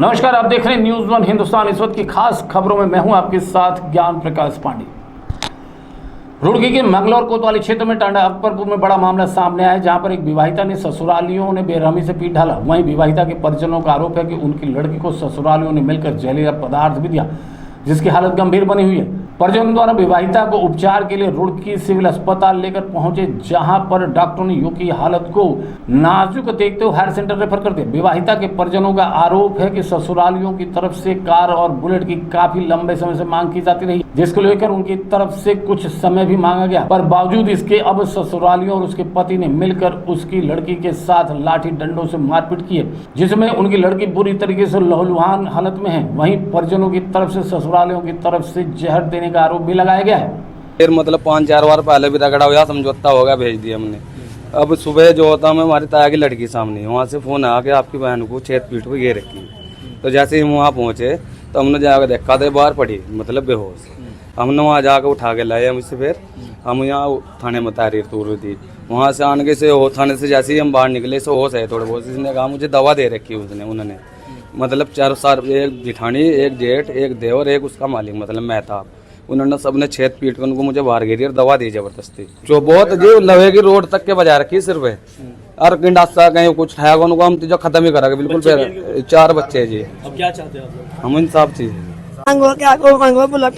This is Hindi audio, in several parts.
नमस्कार, आप देख रहे हैं न्यूज़ वन हिंदुस्तान। इस वक्त की खास खबरों में मैं हूं आपके साथ ज्ञान प्रकाश पांडे। रुड़की के मंगलौर कोतवाली क्षेत्र में टांडा अकबरपुर में बड़ा मामला सामने आया है, जहां पर एक विवाहिता ने ससुरालियों ने बेरहमी से पीट डाला। वहीं विवाहिता के परिजनों का आरोप है कि उनकी लड़की को ससुरालियों ने मिलकर जहरीला पदार्थ भी दिया, जिसकी हालत गंभीर बनी हुई है। परिजनों द्वारा विवाहिता को उपचार के लिए रुड़की सिविल अस्पताल लेकर पहुंचे, जहां पर डॉक्टरों ने युवती की हालत को नाजुक देखते हुए हायर सेंटर रेफर कर दिया। विवाहिता के परिजनों का आरोप है कि ससुरालियों की तरफ से कार और बुलेट की काफी लंबे समय से मांग की जाती रही, जिसको लेकर उनकी तरफ से कुछ समय भी मांगा गया, पर बावजूद इसके अब ससुरालियों और उसके पति ने मिलकर उसकी लड़की के साथ लाठी डंडों से मारपीट की है, जिसमें उनकी लड़की बुरी तरीके से लहूलुहान हालत में है। वहीं परिजनों की तरफ से ससुरालियों की तरफ से जहर देने का आरोप भी लगाया गया है। फिर मतलब 5-4 बार पहले भी रगड़ा हुआ, समझौता हो गया, भेज दिया हमने। अब सुबह जो होता मैं हमारी ताया की लड़की सामने, वहाँ से फोन आया कि आपकी बहन को छेद पीठ पे घेर रखी। तो जैसे ही हम वहाँ पहुँचे तो हमने जाकर देखा तो बाहर पड़ी, मतलब बेहोश। हमने वहाँ जाकर उठा के लाए मुझसे, फिर हम यहाँ थाने में तहरीर तूर रही थी। वहाँ से आने से थाने से जैसे ही हम बाहर निकले से होश है थोड़े बहुत। इसने कहा मुझे दवा दे रखी उसने, उन्होंने मतलब 4 साल, एक जिठानी, एक जेठ, एक देवर, एक उसका मालिक मतलब मेहताब, उन्होंने सबने छेद पीट कर उनको मुझे बाहर घेरी और दवा दी जबरदस्ती, जो बहुत जो लवे की रोड तक के बजा रखी सिर पे। और गिंडासा कहीं कुछ है उनको हम जो खत्म ही करेंगे बिल्कुल। फिर 4 बच्चे जी। अब क्या चाहते हैं आप लोग? हम इंसाफ चाहिए। मांगो बुलेट।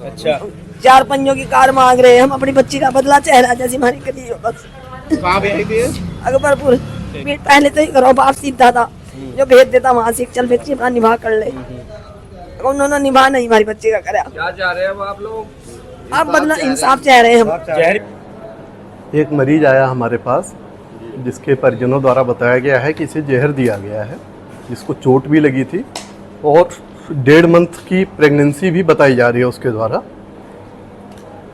अच्छा, 4 पंजों की कार मांग रहे हैं। हम अपनी बच्ची का बदला चेहरा जैसी हमारी करी हो बस। कहाँ पे आई थी? अकबरपुर। पहले तो ही करो, बाप सीधा था जो भेज देता वहाँ से, चल बच्ची अपना निभा कर ले। उन्होंने निभा नहीं हमारी बच्ची का कराया। क्या चाह रहे हैं आप लोग? आप बदला इंसाफ चाह रहे हैं हम। एक मरीज आया हमारे पास, जिसके परिजनों द्वारा बताया गया है कि इसे जहर दिया गया है, जिसको चोट भी लगी थी और 1.5 मंथ की प्रेगनेंसी भी बताई जा रही है उसके द्वारा,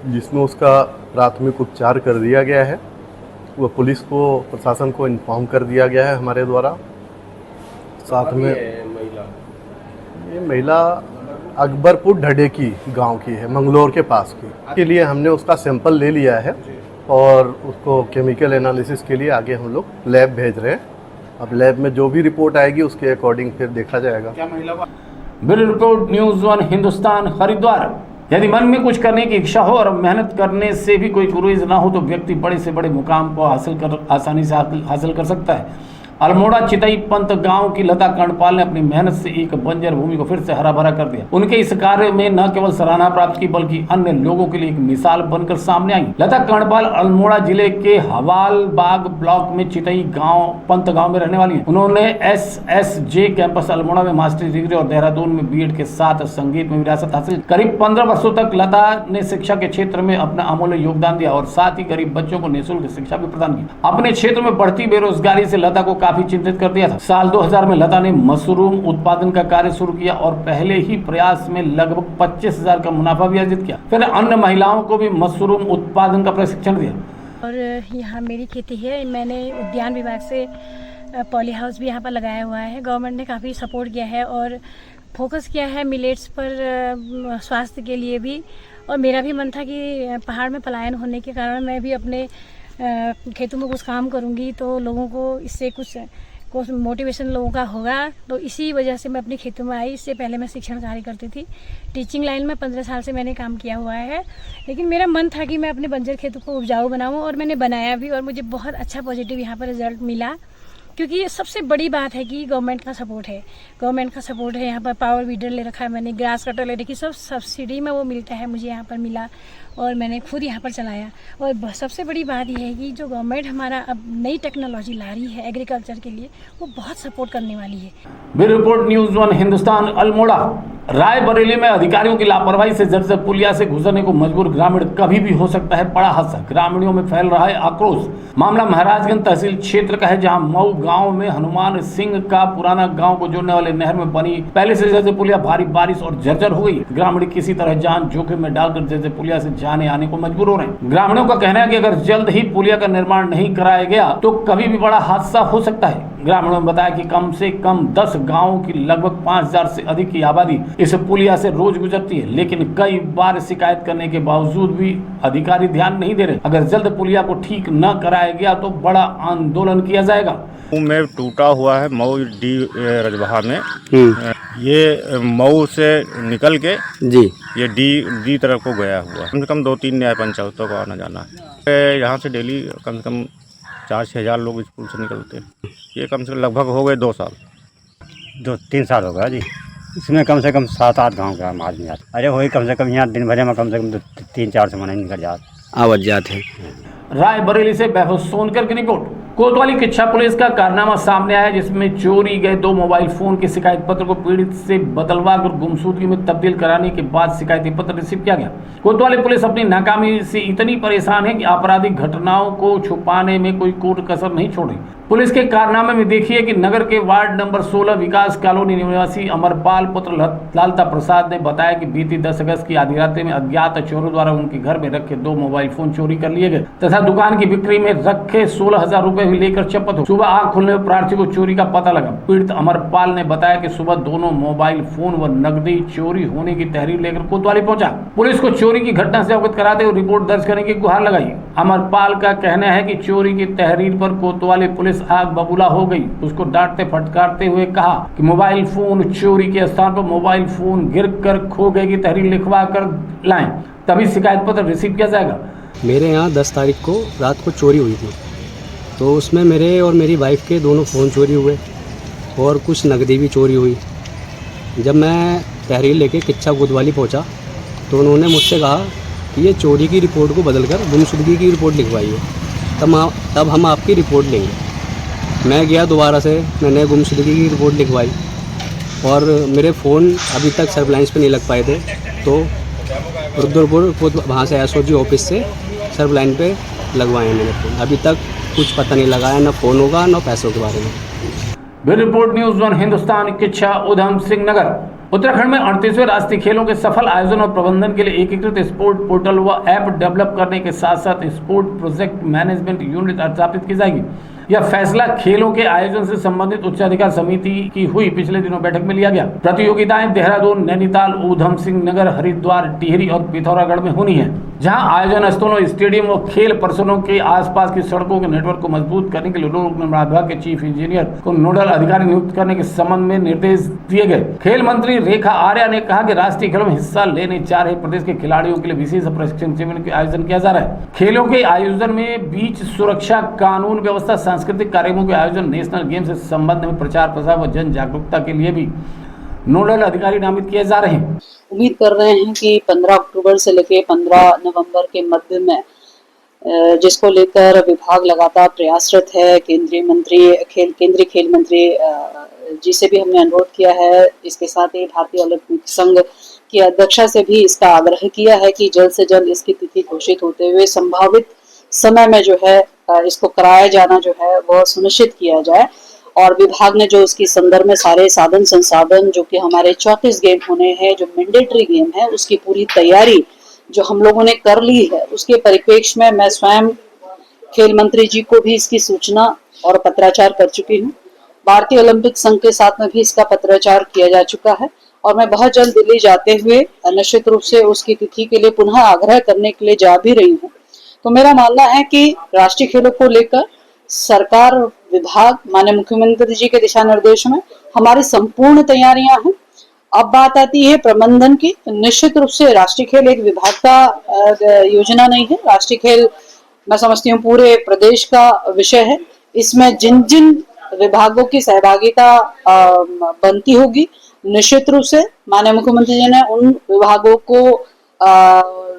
जिसमें उसका प्राथमिक उपचार कर दिया गया है। वह पुलिस को, प्रशासन को इन्फॉर्म कर दिया गया है हमारे द्वारा। साथ में ये महिला अकबरपुर ढडे की गांव की है, मंगलौर के पास की। के लिए हमने उसका सैंपल ले लिया है और उसको केमिकल एनालिसिस के लिए आगे हम लोग लैब भेज रहे हैं। अब लैब में जो भी रिपोर्ट आएगी उसके अकॉर्डिंग फिर देखा जाएगा। Bureau report, news one Hindustan, Haridwar. यदि मन में कुछ करने की इच्छा हो और मेहनत करने से भी कोई गुरेज ना हो तो व्यक्ति बड़े से बड़े मुकाम को आसानी से हासिल कर सकता है। अल्मोड़ा चितई पंत गांव की लता कर्णपाल ने अपनी मेहनत से एक बंजर भूमि को फिर से हरा भरा कर दिया। उनके इस कार्य में न केवल सराहना प्राप्त की बल्कि अन्य लोगों के लिए एक मिसाल बनकर सामने आई। लता कर्णपाल अल्मोड़ा जिले के हवालबाग ब्लॉक में चितई गांव पंत गांव में रहने वाली हैं। उन्होंने SSJ कैंपस अल्मोड़ा में मास्टर्स डिग्री और देहरादून में BEd के साथ संगीत में विरासत हासिल। करीब 15 वर्षों तक लता ने शिक्षा के क्षेत्र में अपना अमूल्य योगदान दिया और साथ ही गरीब बच्चों को निःशुल्क शिक्षा भी प्रदान की। अपने क्षेत्र में बढ़ती बेरोजगारी से लता को काफी चिंतित कर दिया था। साल 2000 में लता ने मशरूम उत्पादन का कार्य शुरू किया और पहले ही प्रयास में लगभग 25,000 का मुनाफा भी अर्जित किया। फिर अन्य महिलाओं को भी मशरूम उत्पादन का प्रशिक्षण दिया। और यहाँ मेरी खेती है, मैंने उद्यान विभाग से पॉली हाउस भी यहाँ पर लगाया हुआ है। गवर्नमेंट ने काफ़ी सपोर्ट किया है और फोकस किया है मिलेट्स पर, स्वास्थ्य के लिए भी। और मेरा भी मन था कि पहाड़ में पलायन होने के कारण मैं भी अपने खेतों में कुछ काम करूंगी तो लोगों को इससे कुछ मोटिवेशन लोगों का होगा। तो इसी वजह से मैं अपने खेतों में आई। इससे पहले मैं शिक्षण कार्य करती थी, टीचिंग लाइन में 15 साल से मैंने काम किया हुआ है। लेकिन मेरा मन था कि मैं अपने बंजर खेतों को उपजाऊ बनाऊं और मैंने बनाया भी और मुझे बहुत अच्छा पॉजिटिव यहाँ पर रिजल्ट मिला। क्योंकि सबसे बड़ी बात है कि गवर्नमेंट का सपोर्ट है, यहाँ पर पावर वीडर ले रखा है मैंने, ग्रास कटर ले रखी, सब सब्सिडी में वो मिलता है, मुझे यहाँ पर मिला और मैंने खुद यहाँ पर चलाया। और सबसे बड़ी बात यह है कि जो गवर्नमेंट हमारा अब नई टेक्नोलॉजी ला रही है एग्रीकल्चर के लिए, वो बहुत सपोर्ट करने वाली है। Bureau report, news one Hindustan, Almora. Raebareli में अधिकारियों की लापरवाही से जर्जर पुलिया से गुजरने को मजबूर ग्रामीण, कभी भी हो सकता है बड़ा हादसा। ग्रामीणों में फैल रहा है आक्रोश। मामला महाराजगंज तहसील क्षेत्र का है, जहां मऊ गांव में हनुमान सिंह का पुराना गांव को जोड़ने वाले नहर में बनी पहले से जर्जर पुलिया भारी बारिश और जर्जर हो गई। ग्रामीण किसी तरह जान जोखिम में डालकर जर्जर पुलिया से जाने आने को मजबूर हो रहे हैं। ग्रामीणों का कहना है कि अगर जल्द ही पुलिया का निर्माण नहीं कराया गया तो कभी भी बड़ा हादसा हो सकता है। ग्रामीणों ने बताया कि कम से कम 10 गांवों की लगभग 5,000 से अधिक की आबादी इस पुलिया से रोज गुजरती है, लेकिन कई बार शिकायत करने के बावजूद भी अधिकारी ध्यान नहीं दे रहे। अगर जल्द पुलिया को ठीक न कराया गया तो बड़ा आंदोलन किया जाएगा। में टूटा हुआ है मऊ डी रजबहा में। ये मऊ से निकल के जी ये डी तरफ को गया हुआ, कम से कम 2-3 न्याय पंचायतों को आना जाना है। यहाँ से डेली कम से कम 4-6 हज़ार लोग स्कूल से निकलते हैं। ये कम से कम लगभग हो गए 2 साल, 2-3 साल हो गया जी। इसमें कम से कम 7-8 गाँव का आदमी आता। अरे वही कम से कम यहाँ दिन भर में कम से कम 3-4 से महीने निकल जाते आवाज जाते हैं। रायबरेली से महफूज सोनकर की रिपोर्ट। कोतवाली किच्छा पुलिस का कारनामा सामने आया, जिसमें चोरी गए 2 मोबाइल फोन के शिकायत पत्र को पीड़ित से बदलवा कर गुमशुदगी में तब्दील कराने के बाद शिकायती पत्र रिसीव किया गया। कोतवाली पुलिस अपनी नाकामी से इतनी परेशान है कि आपराधिक घटनाओं को छुपाने में कोई कोर कसर नहीं छोड़ रही। पुलिस के कारनामे में देखिए कि नगर के वार्ड नंबर 16 विकास कॉलोनी निवासी अमरपाल पुत्र लालता प्रसाद ने बताया कि बीती 10 अगस्त की आधी रात में अज्ञात चोरों द्वारा उनके घर में रखे 2 मोबाइल फोन चोरी कर लिए गए तथा दुकान की बिक्री में रखे 16,000 रुपए भी लेकर चपत हो। सुबह आंख खुलने पर प्रार्थी को चोरी का पता लगा। पीड़ित अमरपाल ने बताया कि सुबह दोनों मोबाइल फोन व नकदी चोरी होने की तहरीर लेकर कोतवाली पहुंचा। पुलिस को चोरी की घटना से अवगत कराते हुए रिपोर्ट दर्ज करने की गुहार लगाई। अमरपाल का कहना है कि चोरी की तहरीर पर कोतवाली पुलिस आग बबूला हो गई। उसको डांटते फटकारते हुए कहा कि मोबाइल फोन चोरी के स्थान पर मोबाइल फोन गिर कर खो गए की तहरीर लिखवा कर लाएं, तभी शिकायत पत्र रिसीव किया जाएगा। मेरे यहाँ 10 तारीख को रात को चोरी हुई थी, तो उसमें मेरे और मेरी वाइफ के दोनों फ़ोन चोरी हुए और कुछ नकदी भी चोरी हुई। जब मैं तहरीर लेके किच्छा कोतवाली पहुँचा तो उन्होंने मुझसे कहा कि ये चोरी की रिपोर्ट को बदलकर गुमशुदगी की रिपोर्ट लिखवाइए, तब हम आपकी रिपोर्ट लेंगे। मैं गया दोबारा से, मैंने गुमशुदगी की रिपोर्ट लिखवाई और मेरे फ़ोन अभी तक सर्विलांस पे नहीं लग पाए थे, तो रुद्रपुर वहाँ से SOG ऑफिस से सर्विलांस पे लगवाए मैंने फ़ोन। अभी तक कुछ पता नहीं लगाया, ना फ़ोन होगा ना पैसों के बारे में। Bureau report news 1 Hindustan Kichha Udham Singh Nagar. Uttarakhand में 38वें राष्ट्रीय खेलों के सफल आयोजन और प्रबंधन के लिए एकीकृत स्पोर्ट पोर्टल व ऐप डेवलप करने के साथ साथ स्पोर्ट प्रोजेक्ट मैनेजमेंट यूनिट स्थापित की जाएगी। यह फैसला खेलों के आयोजन से संबंधित उच्चाधिकार समिति की हुई पिछले दिनों बैठक में लिया गया। प्रतियोगिताएं देहरादून, नैनीताल, ऊधम सिंह नगर, हरिद्वार, टिहरी और पिथौरागढ़ में होनी है, जहां आयोजन स्थलों, स्टेडियम और खेल परिसरों के आसपास की सड़कों के नेटवर्क को मजबूत करने के लिए लोक निर्माण विभाग के चीफ इंजीनियर को नोडल अधिकारी नियुक्त करने के संबंध में निर्देश दिए गए। खेल मंत्री रेखा आर्या ने कहा कि राष्ट्रीय खेलों में हिस्सा लेने जा रहे प्रदेश के खिलाड़ियों के लिए विशेष प्रशिक्षण शिविर का आयोजन किया जा रहा है। खेलों के आयोजन में बीच सुरक्षा, कानून व्यवस्था, सांस्कृतिक कार्यक्रमों के आयोजन, नेशनल गेम से संबंध में प्रचार प्रसार व जन जागरूकता के लिए भी नोडल अधिकारी नामित किए जा रहे हैं। उम्मीद कर रहे हैं कि 15 अक्टूबर से लेकर 15 नवंबर के मध्य में, जिसको लेकर विभाग लगातार प्रयासरत है। केंद्रीय खेल मंत्री जी से भी हमने अनुरोध किया है। इसके साथ ही भारतीय ओलंपिक संघ की अध्यक्षा से भी इसका आग्रह किया है कि जल्द से जल्द इसकी तिथि घोषित होते हुए संभावित समय में जो है इसको कराया जाना जो है वह सुनिश्चित किया जाए। और विभाग ने जो उसकी संदर्भ में सारे साधन संसाधन, जो कि हमारे 34 गेम होने हैं, जो मैंडेटरी गेम है, उसकी पूरी तैयारी जो हम लोगों ने कर ली है, उसके परिप्रेक्ष्य में मैं स्वयं खेल मंत्री जी को भी इसकी सूचना और पत्राचार कर चुकी हूँ। भारतीय ओलंपिक संघ के साथ में भी इसका पत्राचार किया जा चुका है और मैं बहुत जल्द दिल्ली जाते हुए निश्चित रूप से उसकी तिथि के लिए पुनः आग्रह करने के लिए जा भी रही हूँ। तो मेरा मानना है कि राष्ट्रीय खेलों को लेकर सरकार, विभाग, माननीय मुख्यमंत्री जी के दिशा निर्देश में हमारी संपूर्ण तैयारियां हैं। अब बात आती है प्रबंधन की। निश्चित रूप से राष्ट्रीय खेल एक विभाग का योजना नहीं है। राष्ट्रीय खेल मैं समझती हूँ पूरे प्रदेश का विषय है। इसमें जिन जिन विभागों की सहभागिता बनती होगी, निश्चित रूप से माननीय मुख्यमंत्री जी ने उन विभागों को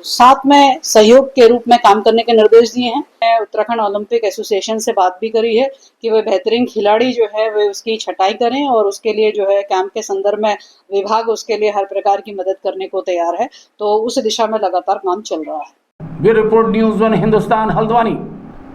साथ में सहयोग के रूप में काम करने के निर्देश दिए हैं। मैं उत्तराखंड ओलंपिक एसोसिएशन से बात भी करी है कि वे बेहतरीन खिलाड़ी जो है वे उसकी छटाई करें और उसके लिए जो है कैंप के संदर्भ में विभाग उसके लिए हर प्रकार की मदद करने को तैयार है। तो उस दिशा में लगातार काम चल रहा है। Bureau report news 1 Hindustan Haldwani.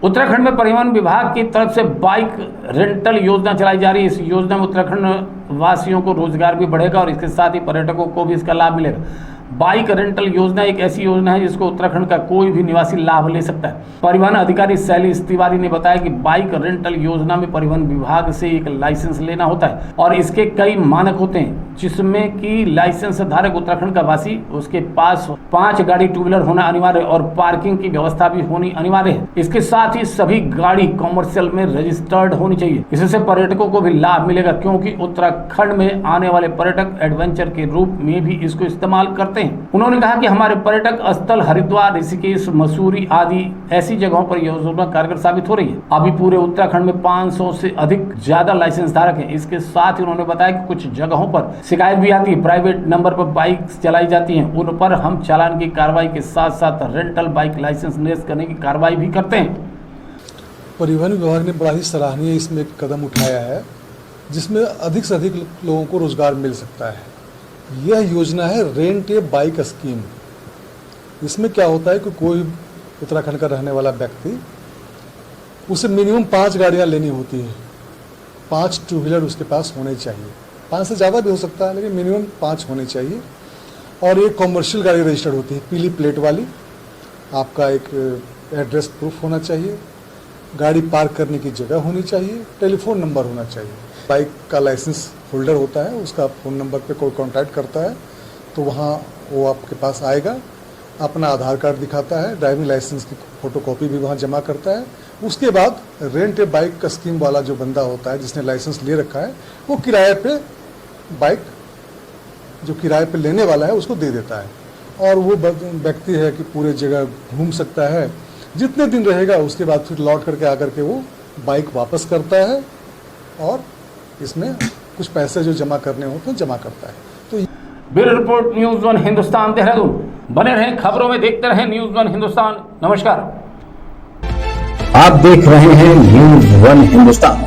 Uttarakhand में परिवहन विभाग की तरफ से बाइक रेंटल योजना चलाई जा रही है। इस योजना में उत्तराखंड वासियों को रोजगार भी बढ़ेगा और इसके साथ ही पर्यटकों को भी इसका लाभ मिलेगा। बाइक रेंटल योजना एक ऐसी योजना है जिसको उत्तराखंड का कोई भी निवासी लाभ ले सकता है। परिवहन अधिकारी शैलेश तिवारी ने बताया कि बाइक रेंटल योजना में परिवहन विभाग से एक लाइसेंस लेना होता है और इसके कई मानक होते हैं, जिसमें कि लाइसेंस धारक उत्तराखंड का वासी, उसके पास 5 गाड़ी टू व्हीलर होना अनिवार्य और पार्किंग की व्यवस्था भी होनी अनिवार्य है। इसके साथ ही सभी गाड़ी कॉमर्शियल में रजिस्टर्ड होनी चाहिए। इससे पर्यटकों को भी लाभ मिलेगा, क्योंकि उत्तराखंड में आने वाले पर्यटक एडवेंचर के रूप में भी इसको इस्तेमाल करते हैं। उन्होंने कहा कि हमारे पर्यटक स्थल हरिद्वार, ऋषिकेश, मसूरी आदि ऐसी जगहों पर योजना कारगर साबित हो रही है। अभी पूरे उत्तराखंड में 500 से अधिक ज्यादा लाइसेंस धारक हैं। इसके साथ ही उन्होंने बताया कि कुछ जगहों पर शिकायत भी आती है, प्राइवेट नंबर पर बाइक चलाई जाती हैं, उन पर हम चालान की कार्रवाई के साथ साथ रेंटल बाइक लाइसेंस निरस्त करने की कार्रवाई भी करते हैं। परिवहन विभाग ने बड़ा ही सराहनीय इसमें एक कदम उठाया है, जिसमें अधिक से अधिक लोगों को रोजगार मिल सकता है। यह योजना है रेंट ए बाइक स्कीम। इसमें क्या होता है कि कोई उत्तराखंड का रहने वाला व्यक्ति, उसे मिनिमम 5 गाड़ियाँ लेनी होती है, 5 टू व्हीलर उसके पास होने चाहिए। 5 से ज़्यादा भी हो सकता है, लेकिन मिनिमम 5 होने चाहिए। और एक कॉमर्शियल गाड़ी रजिस्टर्ड होती है, पीली प्लेट वाली। आपका एक एड्रेस प्रूफ होना चाहिए, गाड़ी पार्क करने की जगह होनी चाहिए, टेलीफोन नंबर होना चाहिए। बाइक का लाइसेंस होल्डर होता है, उसका फ़ोन नंबर पे कोई कांटेक्ट करता है तो वहाँ वो आपके पास आएगा, अपना आधार कार्ड दिखाता है, ड्राइविंग लाइसेंस की फ़ोटोकॉपी भी वहाँ जमा करता है। उसके बाद रेंट ए बाइक का स्कीम वाला जो बंदा होता है, जिसने लाइसेंस ले रखा है, वो किराए पे बाइक जो किराए पे लेने वाला है उसको दे देता है। और वो व्यक्ति है कि पूरे जगह घूम सकता है, जितने दिन रहेगा उसके बाद फिर लौट करके आकर के वो बाइक वापस करता है और इसमें कुछ पैसे जो जमा करने होते हैं जमा करता है। तो bureau report news 1 Hindustan Dehradun. बने रहें खबरों में, देखते रहें न्यूज़ 1 हिंदुस्तान। नमस्कार। आप देख रहे हैं न्यूज़ 1 हिंदुस्तान।